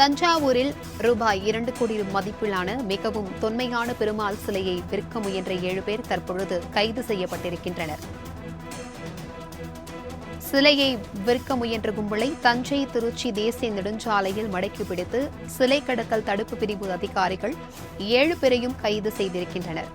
தஞ்சாவூரில் ரூபாய் 2 கோடி மதிப்பிலான மிகவும் தொன்மையான பெருமாள் சிலையை விற்க முயன்ற 7 பேர் தற்பொழுது கைது செய்யப்பட்டிருக்கின்றனர். சிலையை விற்க முயன்ற கும்பலை தஞ்சை திருச்சி தேசிய நெடுஞ்சாலையில் மடக்கி பிடித்து சிலை கடத்தல் தடுப்பு பிரிவு அதிகாரிகள் 7 பேரையும் கைது செய்திருக்கின்றனர்.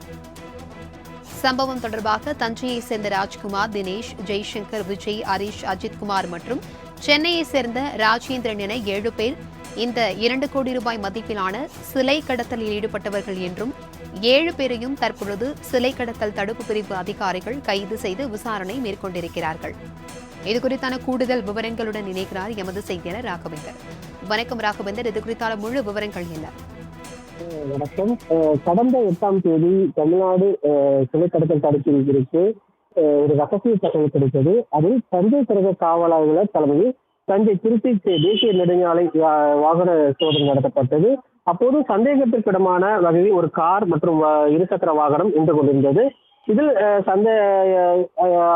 சம்பவம் தொடர்பாக தஞ்சையைச் சேர்ந்த ராஜ்குமார், தினேஷ், ஜெய்சங்கர், விஜய், ஹரிஷ், அஜித்குமார் மற்றும் சென்னையைச் சேர்ந்த ராஜேந்திரன் என 7 பேர் இந்த 2 கோடி ரூபாய் மதிப்பிலான சிலை கடத்தலில் ஈடுபட்டவர்கள் என்றும் 7 பேரையும் தற்பொழுது சிலை கடத்தல் தடுப்பு பிரிவு அதிகாரிகள் கைது செய்து விசாரணை மேற்கொண்டிருக்கிறார்கள். இதுகுறித்தான கூடுதல் விவரங்களுடன் இணைக்கிறார் எமது செய்தியாளர் ராகவேந்தர். வணக்கம் ராகவேந்தர், இது குறித்தான முழு விவரங்கள் என்ன? வணக்கம். கடந்த 8ஆம் தேதி தமிழ்நாடு சிலை கடத்தல் தடுப்பு பிரிவிற்கு ஒரு ரகசிய தகவல் கிடைத்தது. அதில் தஞ்சை கழக காவலர்கள் தலைமையில் தஞ்சை திருச்சி தேசிய நெடுஞ்சாலை வாகன சோதனை நடத்தப்பட்டது. அப்போது சந்தேகத்திற்கிடமான வகையில் ஒரு கார் மற்றும் இருசக்கர வாகனம் நின்று கொண்டிருந்தது. இதில்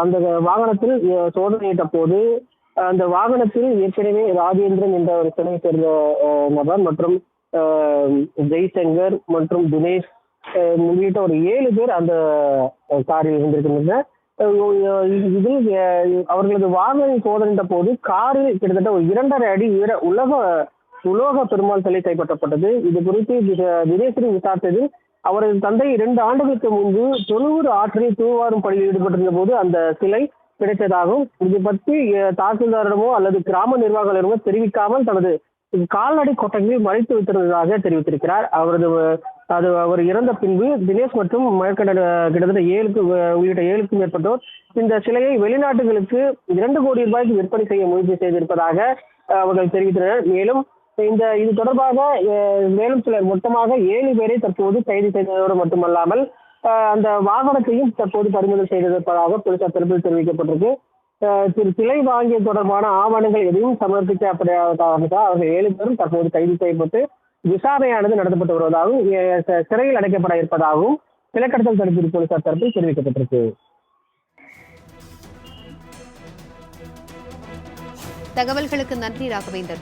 அந்த வாகனத்தில் சோதனையிட்ட போது அந்த வாகனத்தில் ஏற்கனவே ராஜேந்திரன் என்ற ஒரு சிலையை சேர்ந்த நபர் மற்றும் ஜெய்சங்கர் மற்றும் தினேஷ் உள்ளிட்ட ஒரு 7 பேர் அந்த காரில் இருந்திருக்கின்றனர். இதில் அவர்களது வாகன சோதனையிட்ட போது காரில் கிட்டத்தட்ட ஒரு 2.5 அடி உலோக பெருமாள் சிலை கைப்பற்றப்பட்டது. இது குறித்து தினேஷின் விசாரித்தது அவரது தந்தை 2 ஆண்டுகளுக்கு முன்பு தொழுவூர் ஆற்றில் தூவாரும் பணியில் ஈடுபட்டிருந்த போது அந்த சிலை கிடைத்ததாகவும், இது பற்றி தாசில்தாரிடமோ அல்லது கிராம நிர்வாகிகளிடமோ தெரிவிக்காமல் தனது கால்நடை கொட்டகையில் மறைத்து வைத்திருந்ததாக தெரிவித்திருக்கிறார். அவர் இறந்த பின்பு தினேஷ் மற்றும் கிட்டத்தட்ட 7க்கும் மேற்பட்டோர் இந்த சிலையை வெளிநாட்டுகளுக்கு 2 கோடி ரூபாய்க்கு விற்பனை செய்ய முயற்சி செய்திருப்பதாக அவர்கள் தெரிவித்தனர். மேலும் இது தொடர்பாக மேலும் சிலர் மொத்தமாக 7 பேரை தற்போது கைது செய்ததோடு மட்டுமல்லாமல் அந்த வாகனத்தையும் தற்போது பறிமுதல் செய்திருப்பதாக போலீசார் தரப்பில் தெரிவிக்கப்பட்டிருக்கு. சிலை வாங்கிய தொடர்பான ஆவணங்கள் எதையும் சமர்ப்பிக்கப்படாத காரணத்தால் அவர்கள் 7 பேரும் தற்போது கைது செய்யப்பட்டு விசாரணையானது நடத்தப்பட்டு வருவதாகவும் சிறையில் அடைக்கப்பட இருப்பதாகவும் சிலை கடத்தல் தடுப்பு போலீசார் தரப்பில் தெரிவிக்கப்பட்டிருக்கு. தகவல்களுக்கு நன்றி ராகவேந்தர்.